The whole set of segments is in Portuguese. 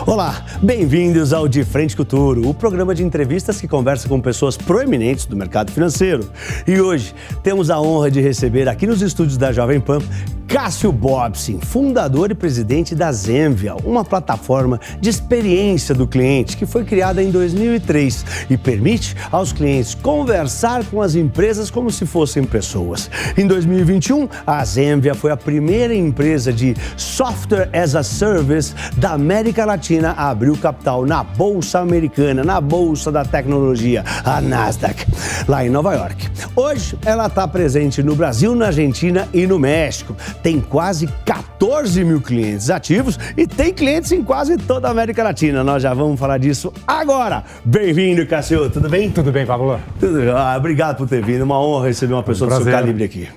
Olá, bem-vindos ao De Frente Futuro, o programa de entrevistas que conversa com pessoas proeminentes do mercado financeiro. E hoje temos a honra de receber aqui nos estúdios da Jovem Pan Cássio Bobsin, fundador e presidente da Zenvia, uma plataforma de experiência do cliente que foi criada em 2003 e permite aos clientes conversar com as empresas como se fossem pessoas. Em 2021, a Zenvia foi a primeira empresa de Software as a Service da América Latina a abrir o capital na Bolsa Americana, na Bolsa da Tecnologia, a Nasdaq, lá em Nova York. Hoje, ela está presente no Brasil, na Argentina e no México. Tem quase 14 mil clientes ativos e tem clientes em quase toda a América Latina. Nós já vamos falar disso agora. Bem-vindo, Cássio. Tudo bem? Tudo bem, Pablo. Tudo bem. Obrigado por ter vindo. Uma honra receber uma pessoa do seu calibre aqui.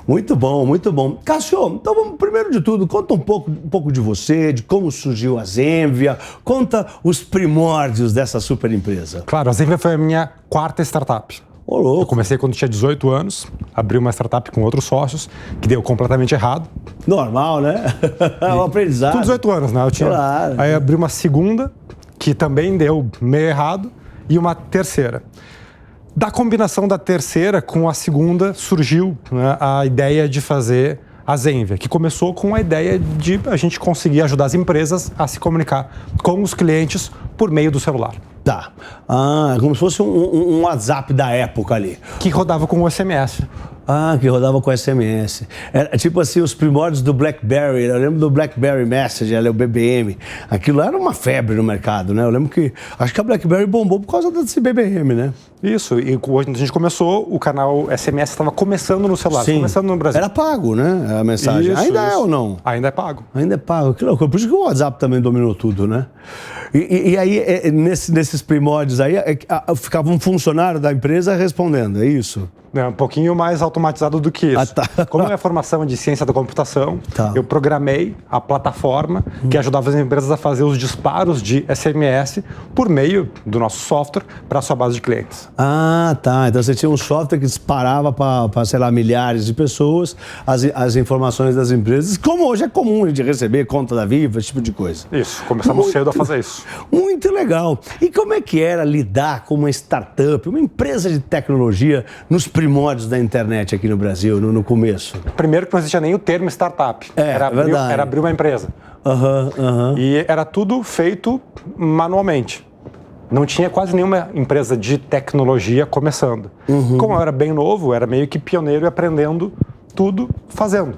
Muito bom, muito bom. Cássio, então vamos, primeiro de tudo, conta um pouco de você, de como surgiu a Zenvia, conta os primórdios dessa super empresa. Claro, a Zenvia foi a minha quarta startup. Ô, louco. Eu comecei quando tinha 18 anos, abri uma startup com outros sócios, que deu completamente errado. Normal, né? É um aprendizado. Tudo 18 anos, né? Claro. Aí abri uma segunda, que também deu meio errado, e uma terceira. Da combinação da terceira com a segunda surgiu, né, a ideia de fazer a Zenvia, que começou com a ideia de a gente conseguir ajudar as empresas a se comunicar com os clientes por meio do celular. Tá. Ah, como se fosse um WhatsApp da época ali. Que rodava com o SMS. Ah, que rodava com SMS. Era tipo assim, os primórdios do BlackBerry. Eu lembro do BlackBerry Messenger, o BBM. Aquilo era uma febre no mercado, né? Eu lembro que... Acho que a BlackBerry bombou por causa desse BBM, né? Isso. E quando a gente começou, o canal SMS estava começando no celular. Sim. Começando no Brasil. Era pago, né? A mensagem. Isso, Ainda isso. é ou não? Ainda é pago. Ainda é pago. Que loucura. Por isso que o WhatsApp também dominou tudo, né? E aí, nesses primórdios aí, ficava um funcionário da empresa respondendo, é isso? É um pouquinho mais automatizado do que isso. Ah, tá. Como é a formação de ciência da computação, Tá. eu programei a plataforma que ajudava as empresas a fazer os disparos de SMS por meio do nosso software para a sua base de clientes. Ah, tá. Então você tinha um software que disparava para, sei lá, milhares de pessoas as informações das empresas, como hoje é comum de receber conta da Viva, esse tipo de coisa. Isso, começamos cedo a fazer isso. Muito legal. E como é que era lidar com uma startup, uma empresa de tecnologia nos primórdios da internet aqui no Brasil, no começo? Primeiro que não existia nem o termo startup. Verdade. Era abrir uma empresa. Aham. E era tudo feito manualmente. Não tinha quase nenhuma empresa de tecnologia começando. Como eu era bem novo, era meio que pioneiro e aprendendo tudo fazendo.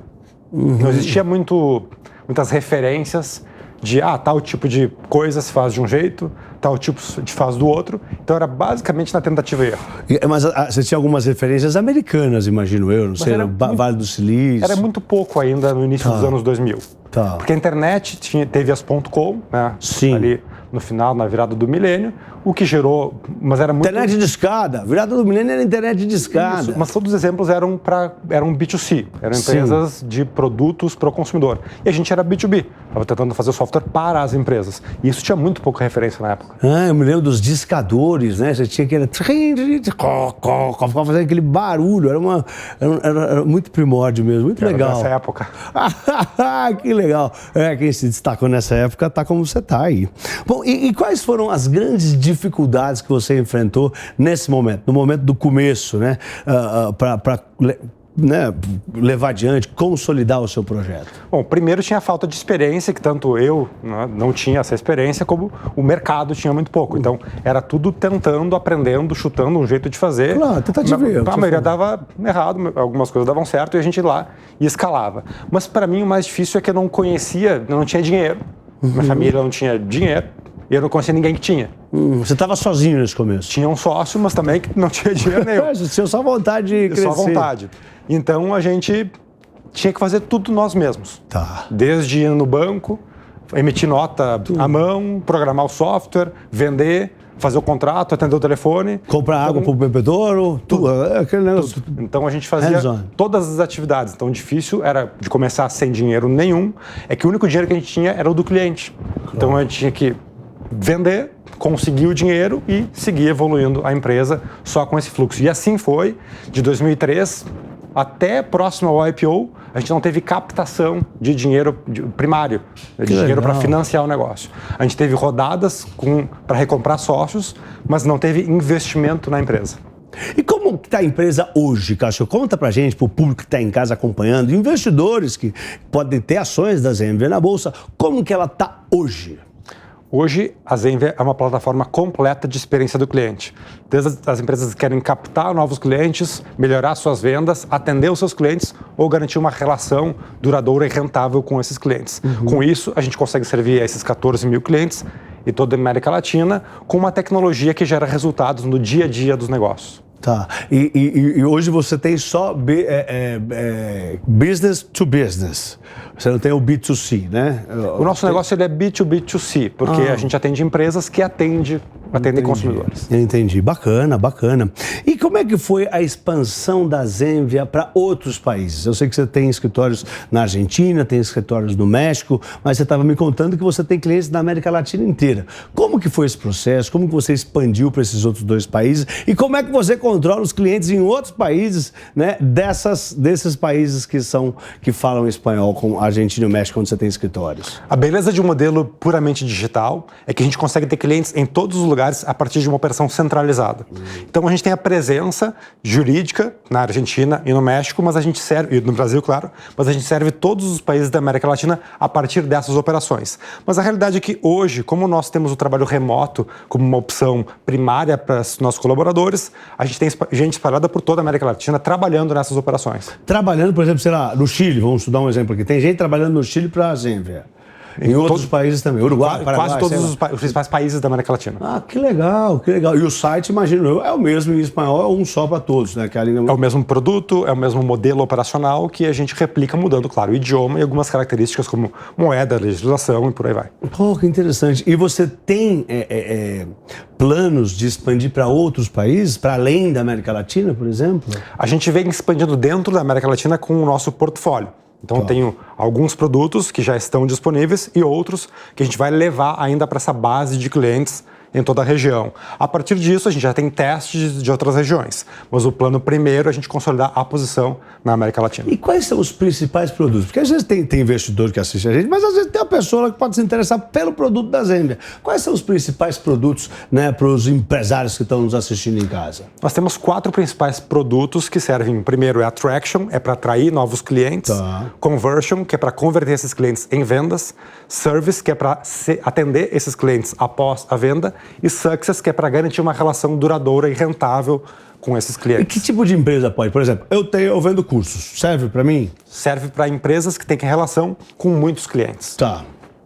Não existia muitas referências de tal tipo de coisa se faz de um jeito, tal tipo se faz do outro. Então era basicamente na tentativa e erro. Mas você tinha algumas referências americanas, imagino eu, não sei, Vale do Silício. Era muito pouco ainda no início dos anos 2000. Tá. Porque a internet teve as .com, né? Sim. Ali no final, na virada do milênio, o que gerou... Mas era muito... Internet de escada. Virada do milênio era internet de escada. Isso, mas todos os exemplos eram B2C, eram empresas de produtos para o consumidor. E a gente era B2B, estava tentando fazer software para as empresas. E isso tinha muito pouca referência na época. Eu me lembro dos discadores, né? Você tinha aquele... Ficava fazendo aquele barulho. Era muito primórdio mesmo, muito legal. Nessa época. Que legal. Quem se destacou nessa época tá como você tá aí. Bom, e quais foram as grandes dificuldades que você enfrentou nesse momento, no momento do começo, né? Para levar adiante, consolidar o seu projeto? Bom, primeiro tinha a falta de experiência, que tanto eu não tinha essa experiência, como o mercado tinha muito pouco. Então, era tudo tentando, aprendendo, chutando um jeito de fazer. Claro, tentativa e erro. A maioria dava errado, algumas coisas davam certo e a gente ia lá e escalava. Mas para mim o mais difícil é que eu não conhecia, eu não tinha dinheiro. Minha família não tinha dinheiro. E eu não conhecia ninguém que tinha. Você estava sozinho nesse começo? Tinha um sócio, mas também que não tinha dinheiro nenhum. Você tinha só vontade de crescer. Só vontade. Então a gente tinha que fazer tudo nós mesmos. Tá. Desde ir no banco, emitir nota à mão, programar o software, vender, fazer o contrato, atender o telefone. Comprar água para o bebedouro, tudo. Aquele negócio. Tudo. Então a gente fazia todas as atividades. Então o difícil era de começar sem dinheiro nenhum. É que o único dinheiro que a gente tinha era o do cliente. Então a gente tinha que vender, conseguir o dinheiro e seguir evoluindo a empresa só com esse fluxo. E assim foi, de 2003 até próximo ao IPO, a gente não teve captação de dinheiro primário, de dinheiro para financiar o negócio. A gente teve rodadas para recomprar sócios, mas não teve investimento na empresa. E como está a empresa hoje, Cássio? Conta pra gente, pro público que está em casa acompanhando, investidores que podem ter ações da Zenvia na Bolsa, como que ela está hoje? Hoje, a Zenvia é uma plataforma completa de experiência do cliente. Desde as empresas que querem captar novos clientes, melhorar suas vendas, atender os seus clientes ou garantir uma relação duradoura e rentável com esses clientes. Com isso, a gente consegue servir a esses 14 mil clientes e toda a América Latina com uma tecnologia que gera resultados no dia a dia dos negócios. Tá. E hoje você tem só business to business. Você não tem o B2C, né? O nosso negócio ele é B2B2C, porque a gente atende empresas que atendem consumidores. Entendi. Bacana, bacana. E como é que foi a expansão da Zenvia para outros países? Eu sei que você tem escritórios na Argentina, tem escritórios no México, mas você estava me contando que você tem clientes na América Latina inteira. Como que foi esse processo? Como que você expandiu para esses outros 2 países? E como é que você controla os clientes em outros países, né? Desses países que falam espanhol, como Argentina e o México, onde você tem escritórios? A beleza de um modelo puramente digital é que a gente consegue ter clientes em todos os lugares a partir de uma operação centralizada. Então a gente tem a presença jurídica na Argentina e no México, mas a gente serve, e no Brasil, claro, mas a gente serve todos os países da América Latina a partir dessas operações. Mas a realidade é que hoje, como nós temos o trabalho remoto como uma opção primária para os nossos colaboradores, a gente tem gente espalhada por toda a América Latina trabalhando nessas operações. Trabalhando, por exemplo, sei lá, no Chile, vamos dar um exemplo aqui. Tem gente trabalhando no Chile para a Zenvia. Em outros países também. Uruguai, Paraguai, quase todos os principais países da América Latina. Ah, que legal, que legal. E o site, imagino eu, é o mesmo em espanhol, é um só para todos, né? Que a língua... É o mesmo produto, é o mesmo modelo operacional que a gente replica mudando, claro, o idioma e algumas características como moeda, legislação e por aí vai. Pô, que interessante. E você tem planos de expandir para outros países, para além da América Latina, por exemplo? A gente vem expandindo dentro da América Latina com o nosso portfólio. Então, tenho alguns produtos que já estão disponíveis e outros que a gente vai levar ainda para essa base de clientes em toda a região. A partir disso, a gente já tem testes de outras regiões, mas o plano primeiro é a gente consolidar a posição na América Latina. E quais são os principais produtos? Porque às vezes tem investidor que assiste a gente, mas às vezes tem uma pessoa que pode se interessar pelo produto da Zenvia. Quais são os principais produtos, né, para os empresários que estão nos assistindo em casa? Nós temos 4 principais produtos que servem. Primeiro é Attraction, é para atrair novos clientes. Conversion, que é para converter esses clientes em vendas. Service, que é para atender esses clientes após a venda. E Success, que é para garantir uma relação duradoura e rentável com esses clientes. E que tipo de empresa pode? Por exemplo, eu vendo cursos. Serve para mim? Serve para empresas que têm relação com muitos clientes. Tá.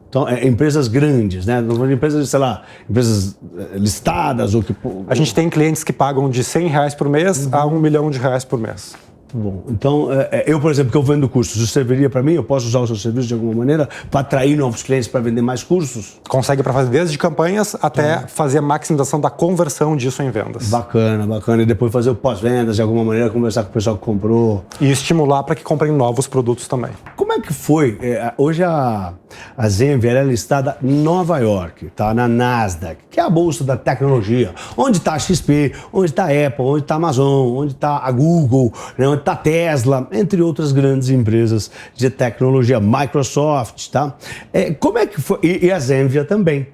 Então, empresas grandes, né? Empresas, sei lá, empresas listadas ou que... A gente tem clientes que pagam de R$100 por mês a R$1 milhão por mês. Bom, então, eu, por exemplo, que eu vendo cursos, isso serviria para mim? Eu posso usar o seu serviço de alguma maneira para atrair novos clientes, para vender mais cursos? Consegue para fazer desde campanhas até fazer a maximização da conversão disso em vendas. Bacana, bacana. E depois fazer o pós-vendas de alguma maneira, conversar com o pessoal que comprou. E estimular para que comprem novos produtos também. Como é que foi? Hoje a Zenvia é listada em Nova York, tá? Na Nasdaq, que é a bolsa da tecnologia. Onde está a XP, onde está a Apple, onde está a Amazon, onde está a Google, né? Onde está a Tesla, entre outras grandes empresas de tecnologia, Microsoft, tá? Como é que foi? E a Zenvia também.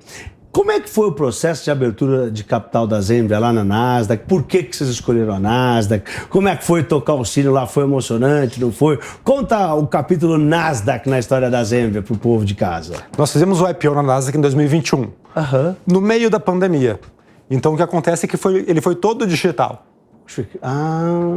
Como é que foi o processo de abertura de capital da Zenvia lá na Nasdaq? Por que vocês escolheram a Nasdaq? Como é que foi tocar o sino lá? Foi emocionante, não foi? Conta o capítulo Nasdaq na história da Zenvia para o povo de casa. Nós fizemos o IPO na Nasdaq em 2021, no meio da pandemia. Então o que acontece é que ele foi todo digital.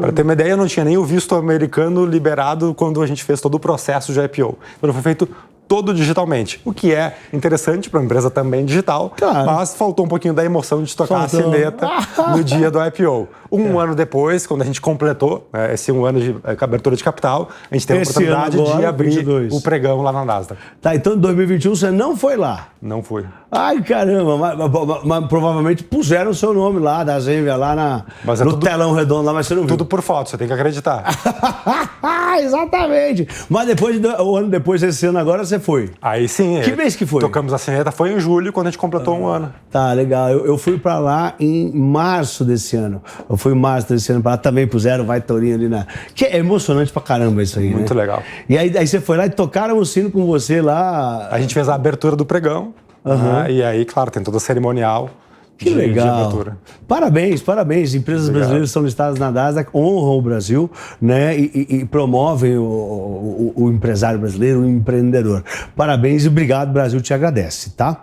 Para ter uma ideia, não tinha nem o visto americano liberado quando a gente fez todo o processo de IPO. Então foi feito todo digitalmente, o que é interessante para uma empresa também digital, mas faltou um pouquinho da emoção de tocar a sineta no dia do IPO. Um ano depois, quando a gente completou esse 1 ano de abertura de capital, a gente teve a oportunidade de abrir o pregão lá na Nasdaq. Tá, então em 2021 você não foi lá? Não fui. Ai, caramba, mas provavelmente puseram o seu nome lá, da Zenvia, lá no telão redondo lá, mas você não viu. Tudo por foto, você tem que acreditar. Exatamente. Mas depois, o ano depois, esse ano agora, você foi. Aí sim. Que mês que foi? Tocamos a sineta, foi em julho, quando a gente completou um ano. Tá, legal. Eu fui pra lá em março desse ano. Eu fui em março desse ano pra lá também, puseram Vai Tourinho ali na... Que é emocionante pra caramba isso aí, Muito legal. E aí você foi lá e tocaram o sino com você lá... A gente fez a abertura do pregão, e aí, claro, tem todo o cerimonial. Que legal. Parabéns, parabéns. Empresas brasileiras são listadas na Nasdaq, honram o Brasil, né? E promovem o empresário brasileiro, o empreendedor. Parabéns e obrigado, Brasil te agradece, tá?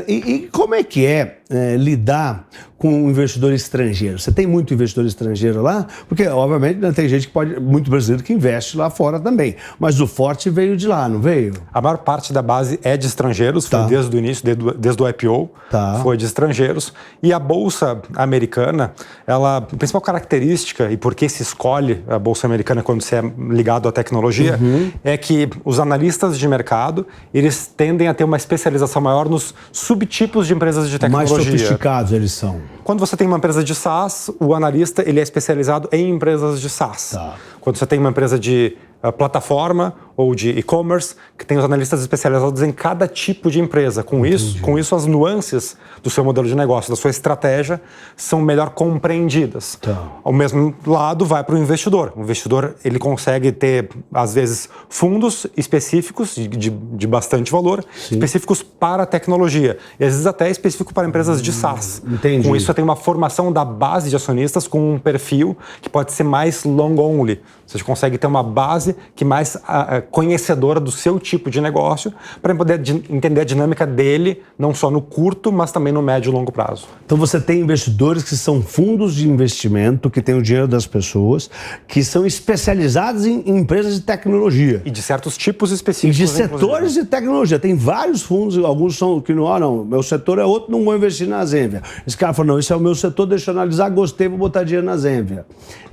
E como é que é lidar com um investidor estrangeiro? Você tem muito investidor estrangeiro lá? Porque, obviamente, tem gente que pode, muito brasileiro que investe lá fora também. Mas o forte veio de lá, não veio? A maior parte da base é de estrangeiros, foi desde o início, desde o IPO, foi de estrangeiros. E a Bolsa Americana, a principal característica, e por que se escolhe a Bolsa Americana quando você é ligado à tecnologia, é que os analistas de mercado, eles tendem a ter uma especialização maior nos subtipos de empresas de tecnologia. Mais sofisticados eles são. Quando você tem uma empresa de SaaS, o analista ele é especializado em empresas de SaaS. Quando você tem uma empresa de plataforma ou de e-commerce, que tem os analistas especializados em cada tipo de empresa. Com isso, as nuances do seu modelo de negócio, da sua estratégia, são melhor compreendidas. Ao mesmo lado, vai para o investidor. O investidor ele consegue ter, às vezes, fundos específicos de bastante valor, específicos para a tecnologia. E, às vezes, até específico para empresas de SaaS. Entendi. Com isso, você tem uma formação da base de acionistas com um perfil que pode ser mais long only. Você consegue ter uma base que mais conhecedora do seu tipo de negócio para poder entender a dinâmica dele, não só no curto, mas também no médio e longo prazo. Então você tem investidores que são fundos de investimento, que têm o dinheiro das pessoas, que são especializados em empresas de tecnologia. E de certos tipos específicos. E de setores de tecnologia. Tem vários fundos, alguns são que não, meu setor é outro, não vou investir na Zenvia. Esse cara falou, não, esse é o meu setor, deixa eu analisar, gostei, vou botar dinheiro na Zenvia.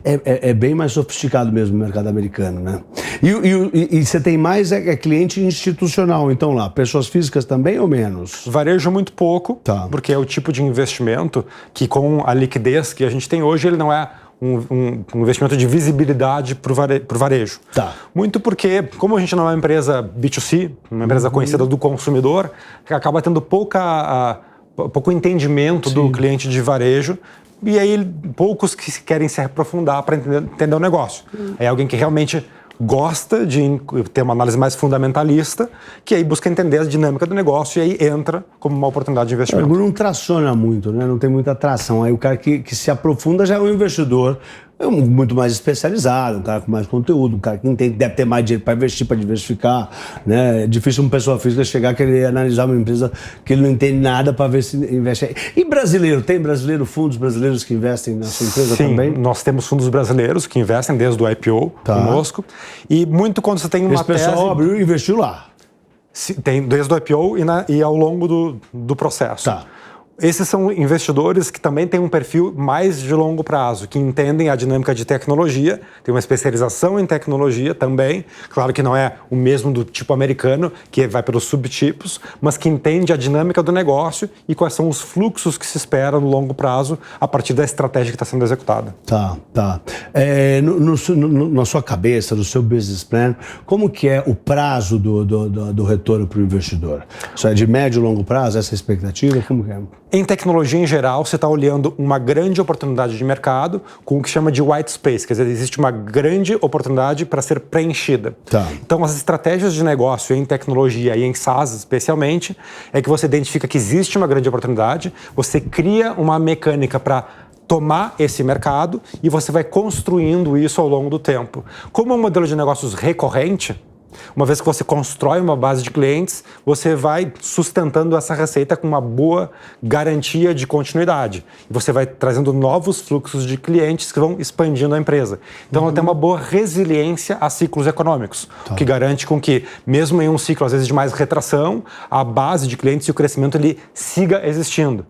É bem mais sofisticado mesmo o mercado americano, né? E você tem mais cliente institucional, então lá, pessoas físicas também ou menos? Varejo muito pouco, porque é o tipo de investimento que com a liquidez que a gente tem hoje, ele não é um investimento de visibilidade para o varejo. Muito porque, como a gente não é uma empresa B2C, uma empresa conhecida do consumidor, acaba tendo pouco entendimento do cliente de varejo. E aí, poucos que querem se aprofundar para entender o negócio. É alguém que realmente gosta de ter uma análise mais fundamentalista, que aí busca entender a dinâmica do negócio e aí entra como uma oportunidade de investimento. Não traciona muito, né? Não tem muita atração. Aí o cara que se aprofunda já é um investidor muito mais especializado, um cara com mais conteúdo, um cara que entende, deve ter mais dinheiro para investir, para diversificar, né? É difícil uma pessoa física chegar a querer analisar uma empresa que ele não entende nada para ver se investe. E brasileiro? Tem fundos brasileiros que investem na sua empresa também? Sim, nós temos fundos brasileiros que investem desde o IPO conosco. E muito quando você tem uma Esse pessoal abriu e investiu lá? Tem desde o IPO e ao longo do processo. Esses são investidores que também têm um perfil mais de longo prazo, que entendem a dinâmica de tecnologia, tem uma especialização em tecnologia também, claro que não é o mesmo do tipo americano, que vai pelos subtipos, mas que entende a dinâmica do negócio e quais são os fluxos que se espera no longo prazo a partir da estratégia que está sendo executada. Na sua cabeça, no seu business plan, como que é o prazo do retorno para o investidor? Isso é de médio e longo prazo, essa expectativa? Como que é? Em tecnologia em geral, você está olhando uma grande oportunidade de mercado com o que chama de white space, quer dizer, existe uma grande oportunidade para ser preenchida. Então, as estratégias de negócio em tecnologia e em SaaS especialmente, é que você identifica que existe uma grande oportunidade, você cria uma mecânica para tomar esse mercado e você vai construindo isso ao longo do tempo. Como é um modelo de negócios recorrente, uma vez que você constrói uma base de clientes, você vai sustentando essa receita com uma boa garantia de continuidade. E você vai trazendo novos fluxos de clientes que vão expandindo a empresa. Então, ela tem uma boa resiliência a ciclos econômicos, o que garante com que, mesmo em um ciclo, às vezes, de mais retração, a base de clientes e o crescimento ele siga existindo.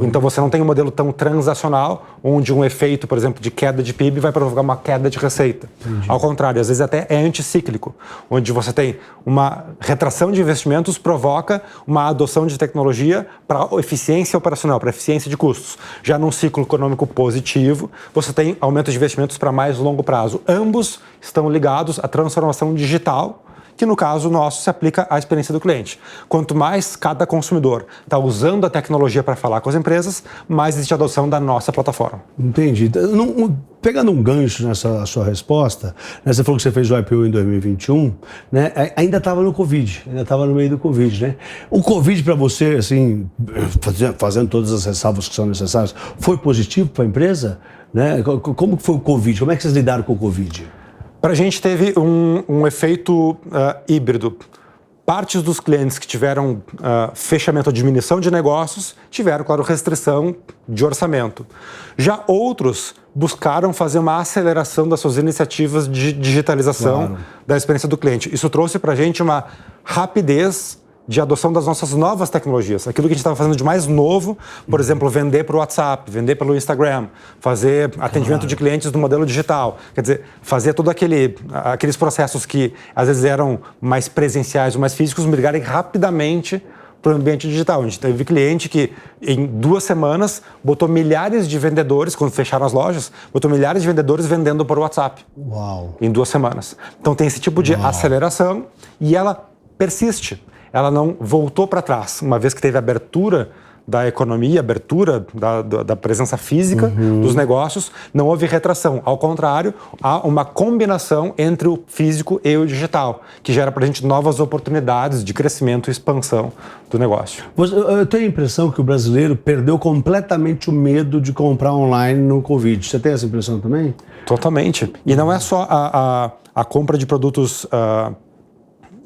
Então você não tem um modelo tão transacional, onde um efeito, por exemplo, de queda de PIB vai provocar uma queda de receita. Ao contrário, às vezes até é anticíclico, onde você tem uma retração de investimentos provoca uma adoção de tecnologia para eficiência operacional, para eficiência de custos. Já num ciclo econômico positivo, você tem aumento de investimentos para mais longo prazo. Ambos estão ligados à transformação digital, que no caso nosso se aplica à experiência do cliente. Quanto mais cada consumidor está usando a tecnologia para falar com as empresas, mais existe a adoção da nossa plataforma. Entendi. Pegando um gancho nessa sua resposta, né, você falou que você fez o IPO em 2021, né, ainda estava no Covid, ainda estava no meio do Covid, né? O Covid para você, assim, fazendo todas as ressalvas que são necessárias, foi positivo para a empresa? Né? Como foi o Covid? Como é que vocês lidaram com o Covid? Para a gente teve um efeito híbrido. Partes dos clientes que tiveram fechamento ou diminuição de negócios tiveram, claro, restrição de orçamento. Já outros buscaram fazer uma aceleração das suas iniciativas de digitalização da experiência do cliente. Isso trouxe para a gente uma rapidez de adoção das nossas novas tecnologias. Aquilo que a gente estava fazendo de mais novo, por exemplo, vender para o WhatsApp, vender pelo Instagram, fazer atendimento de clientes no modelo digital. Quer dizer, fazer todos aqueles processos que às vezes eram mais presenciais ou mais físicos, migrarem rapidamente para o ambiente digital. A gente teve cliente que em 2 semanas botou milhares de vendedores, quando fecharam as lojas, botou milhares de vendedores vendendo por WhatsApp. Uau. Em 2 semanas. Então tem esse tipo de aceleração e ela persiste. Ela não voltou para trás. Uma vez que teve abertura da economia, abertura da presença física dos negócios, não houve retração. Ao contrário, há uma combinação entre o físico e o digital, que gera para a gente novas oportunidades de crescimento e expansão do negócio. Eu tenho a impressão que o brasileiro perdeu completamente o medo de comprar online no Covid. Você tem essa impressão também? Totalmente. E não é só a compra de produtos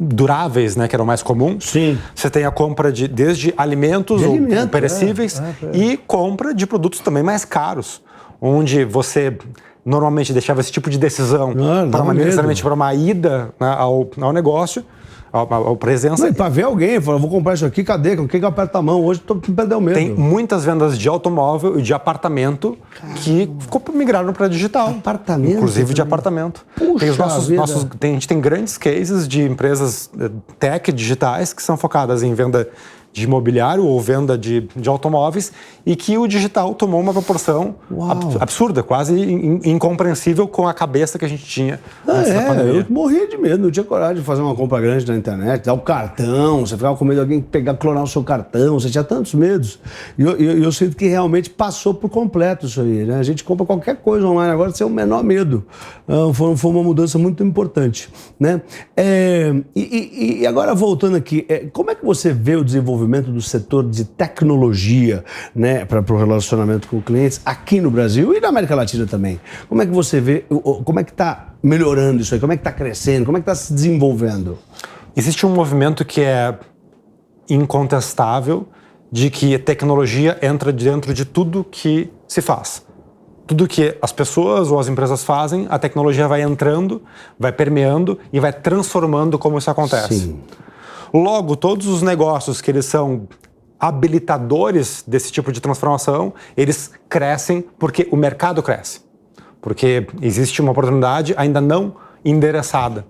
duráveis, né, que era o mais comum. Sim. Você tem a compra desde alimentos ou perecíveis e compra de produtos também mais caros, onde você normalmente deixava esse tipo de decisão necessariamente para uma ida, né, ao negócio, a presença. Não, e para ver alguém, falar, vou comprar isso aqui, cadê? Com quem que aperta a mão? Hoje estou perdendo medo. Tem muitas vendas de automóvel e de apartamento que migraram para digital. Apartamento? Inclusive de apartamento. Tem a gente tem grandes cases de empresas tech digitais que são focadas em venda de imobiliário ou venda de automóveis e que o digital tomou uma proporção absurda, quase incompreensível com a cabeça que a gente tinha antes da pandemia. Eu morria de medo, não tinha coragem de fazer uma compra grande na internet, dar o cartão, você ficava com medo de alguém clonar o seu cartão, você tinha tantos medos. E eu sinto que realmente passou por completo isso aí, né? A gente compra qualquer coisa online agora sem o menor medo. Foi uma mudança muito importante, né? E agora voltando aqui, como é que você vê o desenvolvimento do setor de tecnologia, né, para o relacionamento com clientes aqui no Brasil e na América Latina também? Como é que você vê, como é que está melhorando isso aí? Como é que está crescendo? Como é que está se desenvolvendo? Existe um movimento que é incontestável de que a tecnologia entra dentro de tudo que se faz. Tudo que as pessoas ou as empresas fazem, a tecnologia vai entrando, vai permeando e vai transformando como isso acontece. Sim. Logo, todos os negócios que eles são habilitadores desse tipo de transformação, eles crescem porque o mercado cresce. Porque existe uma oportunidade ainda não endereçada.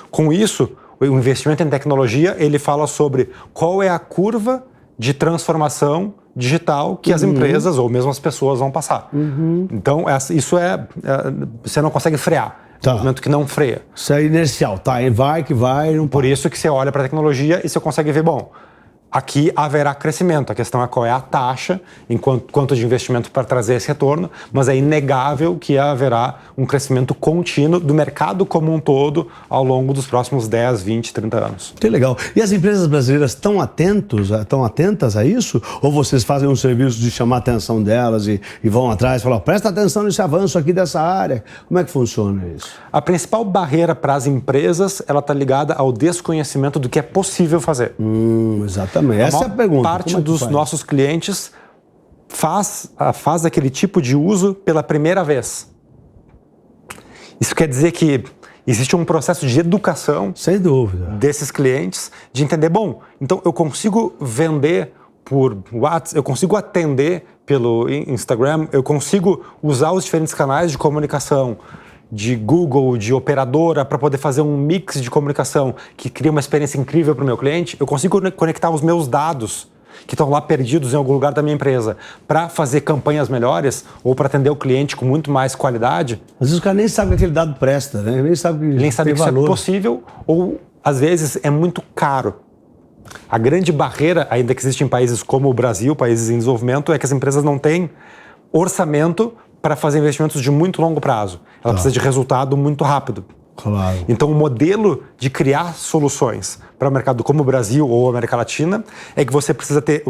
Com isso, o investimento em tecnologia, ele fala sobre qual é a curva de transformação digital que as empresas ou mesmo as pessoas vão passar. Então, isso você não consegue frear. Tá. Um movimento que não freia. Isso é inercial, tá? Vai que vai. Não Por isso que você olha para a tecnologia e você consegue ver, bom, aqui haverá crescimento. A questão é qual é a taxa, quanto de investimento para trazer esse retorno, mas é inegável que haverá um crescimento contínuo do mercado como um todo ao longo dos próximos 10, 20, 30 anos. Que legal. E as empresas brasileiras estão atentas a isso? Ou vocês fazem um serviço de chamar a atenção delas e vão atrás e falam, presta atenção nesse avanço aqui dessa área? Como é que funciona isso? A principal barreira para as empresas, ela está ligada ao desconhecimento do que é possível fazer. Exatamente. Essa é a pergunta. Parte dos nossos clientes faz aquele tipo de uso pela primeira vez. Isso quer dizer que existe um processo de educação, sem dúvida, desses clientes, de entender, bom, então eu consigo vender por WhatsApp, eu consigo atender pelo Instagram, eu consigo usar os diferentes canais de comunicação de Google, de operadora, para poder fazer um mix de comunicação que cria uma experiência incrível para o meu cliente. Eu consigo conectar os meus dados que estão lá perdidos em algum lugar da minha empresa para fazer campanhas melhores ou para atender o cliente com muito mais qualidade. Às vezes o cara nem sabe que aquele dado presta, né? Nem sabe que isso é possível ou às vezes, é muito caro. A grande barreira, ainda que existe em países como o Brasil, países em desenvolvimento, é que as empresas não têm orçamento para fazer investimentos de muito longo prazo. Ela precisa de resultado muito rápido. Claro. Então, o modelo de criar soluções para o mercado como o Brasil ou a América Latina é que você precisa ter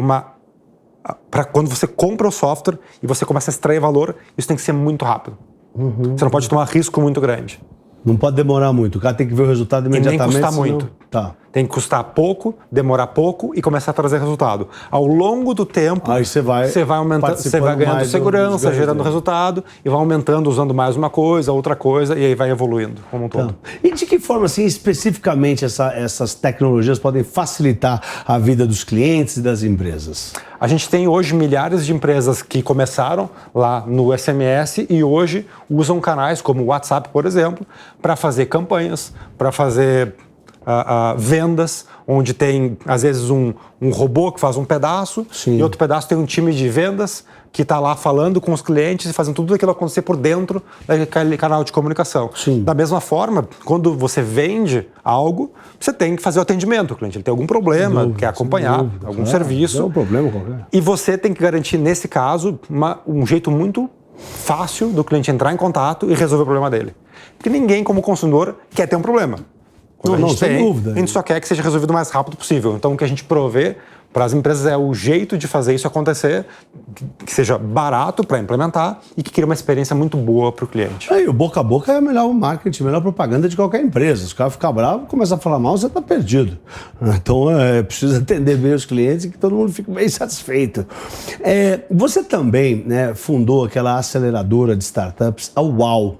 para quando você compra o software e você começa a extrair valor, isso tem que ser muito rápido. Você não pode tomar risco muito grande. Não pode demorar muito, o cara tem que ver o resultado imediatamente. E nem custar senão... muito. Tá. Tem que custar pouco, demorar pouco e começar a trazer resultado. Ao longo do tempo, aí você vai aumentando, você vai ganhando segurança, gerando resultado e vai aumentando, usando mais uma coisa, outra coisa, e aí vai evoluindo como um todo. E de que forma, assim, especificamente essas tecnologias podem facilitar a vida dos clientes e das empresas? A gente tem hoje milhares de empresas que começaram lá no SMS e hoje usam canais como o WhatsApp, por exemplo, para fazer campanhas, para fazer vendas, onde tem, às vezes, um robô que faz um pedaço. Sim. E outro pedaço tem um time de vendas que está lá falando com os clientes e fazendo tudo aquilo acontecer por dentro daquele canal de comunicação. Sim. Da mesma forma, quando você vende algo, você tem que fazer o atendimento. O cliente ele tem algum problema, quer acompanhar, algum serviço. É um problema qualquer. E você tem que garantir, nesse caso, um jeito muito fácil do cliente entrar em contato e resolver o problema dele. Porque ninguém, como consumidor, quer ter um problema. Sem dúvida. A gente só quer que seja resolvido o mais rápido possível. Então, o que a gente provê para as empresas é o jeito de fazer isso acontecer, que seja barato para implementar e que crie uma experiência muito boa para o cliente. Aí, o boca a boca é o melhor marketing, a melhor propaganda de qualquer empresa. Se o cara ficar bravo, começar a falar mal, você está perdido. Então, precisa atender bem os clientes e que todo mundo fique bem satisfeito. Você também, né, fundou aquela aceleradora de startups, a UAU.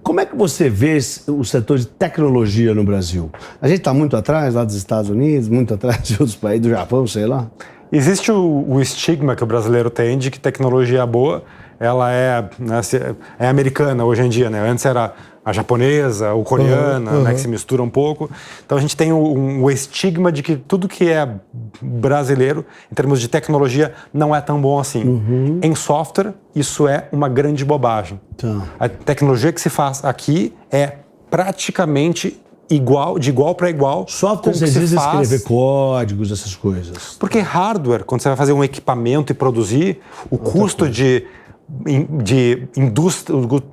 Como é que você vê o setor de tecnologia no Brasil? A gente está muito atrás lá dos Estados Unidos, muito atrás de outros países, do Japão, sei lá? Existe o estigma que o brasileiro tem de que tecnologia boa, ela é americana hoje em dia, né? Antes era a japonesa, ou coreana, né, que se mistura um pouco. Então a gente tem o estigma de que tudo que é brasileiro, em termos de tecnologia, não é tão bom assim. Em software, isso é uma grande bobagem. A tecnologia que se faz aqui é praticamente de igual para igual. Software você diz escrever códigos, essas coisas. Porque hardware, quando você vai fazer um equipamento e produzir, o custo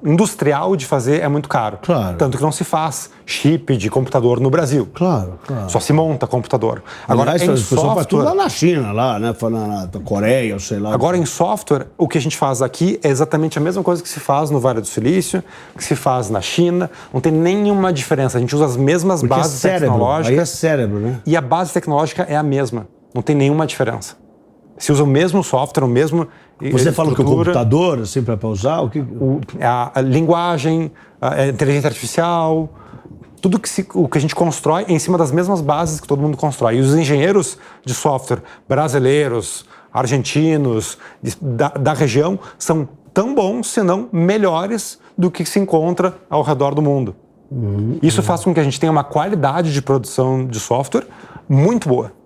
industrial de fazer é muito caro. Claro. Tanto que não se faz chip de computador no Brasil. Claro. Só se monta computador. Agora, em software... faz tudo lá na China, lá, né? Na Coreia, ou sei lá. Agora, em software, o que a gente faz aqui é exatamente a mesma coisa que se faz no Vale do Silício, que se faz na China. Não tem nenhuma diferença. A gente usa as mesmas bases tecnológicas. Aí é cérebro, né? E a base tecnológica é a mesma. Não tem nenhuma diferença. Se usa o mesmo software, o mesmo... Você fala que o computador, assim, para usar? A linguagem, a inteligência artificial, tudo o que a gente constrói é em cima das mesmas bases que todo mundo constrói. E os engenheiros de software brasileiros, argentinos, da região, são tão bons, se não melhores, do que se encontra ao redor do mundo. Isso faz com que a gente tenha uma qualidade de produção de software muito boa.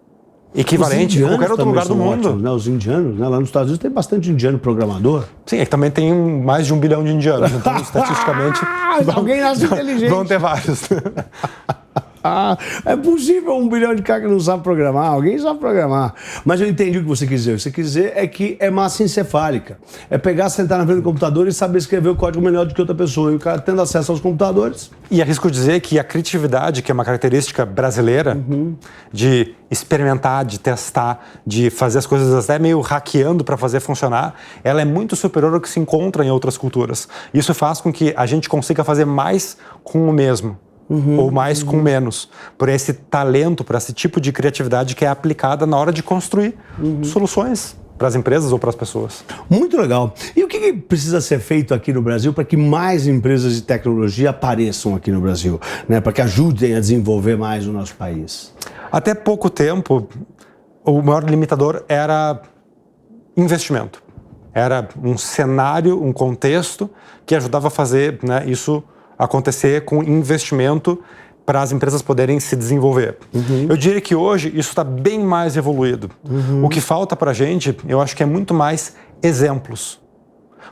Equivalente a qualquer outro lugar do mundo. Ótimos, né? Os indianos, né? Lá nos Estados Unidos tem bastante indiano programador. Sim, é que também tem mais de 1 bilhão de indianos. Então, estatisticamente, alguém nasce inteligente. Vão ter vários. É possível 1 bilhão de caras que não sabe programar, alguém sabe programar. Mas eu entendi o que você quis dizer. O que você quis dizer é que é massa encefálica. É pegar, sentar na frente do computador e saber escrever o código melhor do que outra pessoa. E o cara tendo acesso aos computadores. E arrisco dizer que a criatividade, que é uma característica brasileira, de experimentar, de testar, de fazer as coisas até meio hackeando para fazer funcionar, ela é muito superior ao que se encontra em outras culturas. Isso faz com que a gente consiga fazer mais com o mesmo. Ou mais com menos, por esse talento, por esse tipo de criatividade que é aplicada na hora de construir soluções para as empresas ou para as pessoas. Muito legal. E o que precisa ser feito aqui no Brasil para que mais empresas de tecnologia apareçam aqui no Brasil, né? Para que ajudem a desenvolver mais o nosso país? Até pouco tempo, o maior limitador era investimento. Era um cenário, um contexto que ajudava a fazer, né, isso acontecer com investimento para as empresas poderem se desenvolver. Eu diria que hoje isso está bem mais evoluído. O que falta para a gente, eu acho que é muito mais exemplos.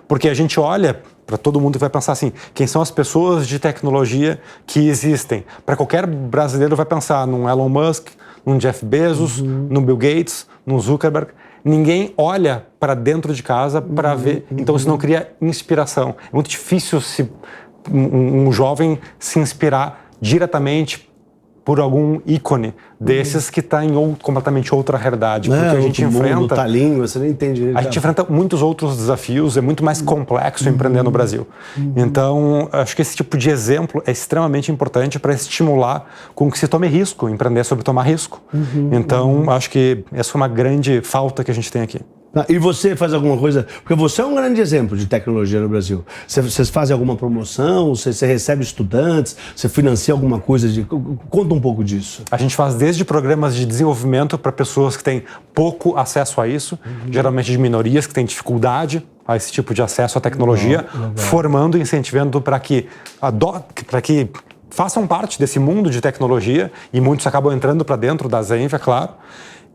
Porque a gente olha para todo mundo que vai pensar assim, quem são as pessoas de tecnologia que existem? Para qualquer brasileiro vai pensar num Elon Musk, num Jeff Bezos, num Bill Gates, num Zuckerberg. Ninguém olha para dentro de casa para ver, então isso não cria inspiração. É muito difícil um jovem se inspirar diretamente por algum ícone desses que está em completamente outra realidade. Porque a gente enfrenta... Tá língua, você não entende. A gente enfrenta muitos outros desafios, é muito mais complexo empreender no Brasil. Então, acho que esse tipo de exemplo é extremamente importante para estimular com que se tome risco, empreender sobre tomar risco. Então, acho que essa foi uma grande falta que a gente tem aqui. E você faz alguma coisa? Porque você é um grande exemplo de tecnologia no Brasil. Vocês fazem alguma promoção? Você recebe estudantes? Você financia alguma coisa? Conta um pouco disso. A gente faz desde programas de desenvolvimento para pessoas que têm pouco acesso a isso, geralmente de minorias que têm dificuldade a esse tipo de acesso à tecnologia, formando e incentivando para que façam parte desse mundo de tecnologia, e muitos acabam entrando para dentro da Zenvia, claro.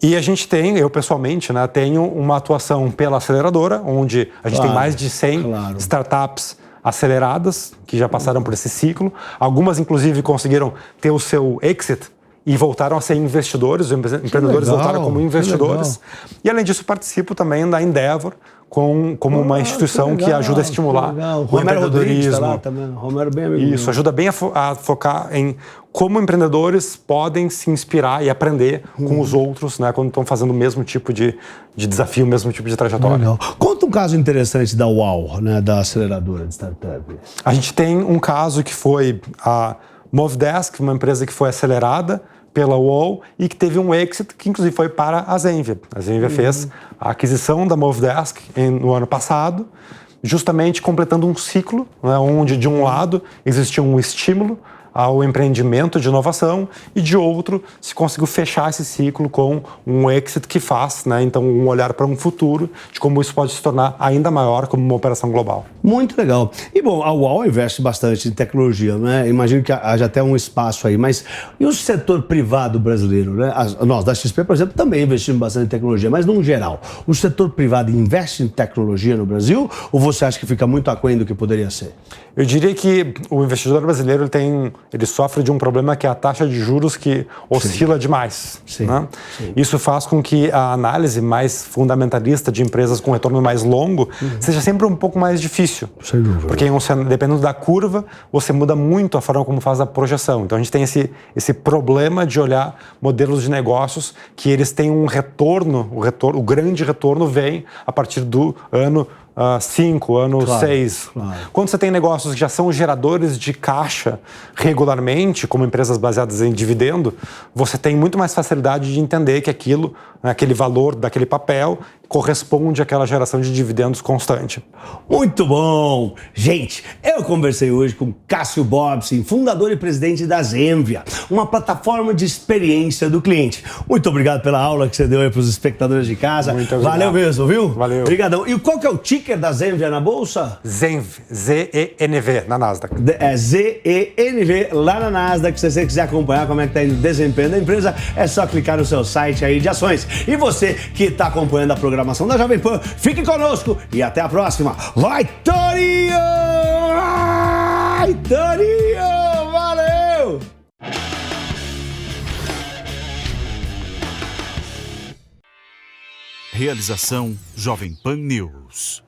E a gente tem, eu pessoalmente, tenho uma atuação pela aceleradora, onde a gente tem mais de 100 startups aceleradas, que já passaram por esse ciclo. Algumas, inclusive, conseguiram ter o seu exit e voltaram a ser investidores, os empreendedores voltaram como investidores. E, além disso, participo também da Endeavor, como uma instituição que ajuda a estimular o empreendedorismo. Tá lá também. Romero bem amigo. Isso, ajuda bem a focar em como empreendedores podem se inspirar e aprender com os outros, quando estão fazendo o mesmo tipo de desafio, o mesmo tipo de trajetória. Legal. Conta um caso interessante da UAU, da aceleradora de startup. A gente tem um caso que foi a Movidesk, uma empresa que foi acelerada pela UOL e que teve um exit que inclusive foi para a Zenvia. A Zenvia fez a aquisição da Movidesk no ano passado, justamente completando um ciclo, onde de um lado existia um estímulo ao empreendimento de inovação e de outro se conseguiu fechar esse ciclo com um exit que faz, então um olhar para um futuro de como isso pode se tornar ainda maior como uma operação global. Muito legal. E bom, a UOL investe bastante em tecnologia, Imagino que haja até um espaço aí, mas e o setor privado brasileiro, Nós da XP, por exemplo, também investimos bastante em tecnologia, mas num geral, o setor privado investe em tecnologia no Brasil ou você acha que fica muito aquém do que poderia ser? Eu diria que o investidor brasileiro ele sofre de um problema que é a taxa de juros que oscila demais. Sim. Isso faz com que a análise mais fundamentalista de empresas com retorno mais longo seja sempre um pouco mais difícil. Sem dúvida. Porque dependendo da curva, você muda muito a forma como faz a projeção. Então a gente tem esse problema de olhar modelos de negócios que eles têm um retorno, o grande retorno vem a partir do ano 5, ano 6. Claro. Quando você tem negócios que já são geradores de caixa regularmente, como empresas baseadas em dividendo, você tem muito mais facilidade de entender que aquele valor daquele papel corresponde àquela geração de dividendos constante. Muito bom! Gente, eu conversei hoje com Cássio Bobsin, fundador e presidente da Zenvia, uma plataforma de experiência do cliente. Muito obrigado pela aula que você deu aí para os espectadores de casa. Muito obrigado. Valeu mesmo, viu? Valeu. Obrigadão. E qual que é o ticker da Zenvia na bolsa? Zenv, Z-E-N-V, na Nasdaq. É Z-E-N-V, lá na Nasdaq. Se você quiser acompanhar como é que está indo o desempenho da empresa, é só clicar no seu site aí de ações. E você que está acompanhando a programação da Jovem Pan, fique conosco e até a próxima. Vai, Torinho! Vai, Torinho! Valeu! Realização Jovem Pan News.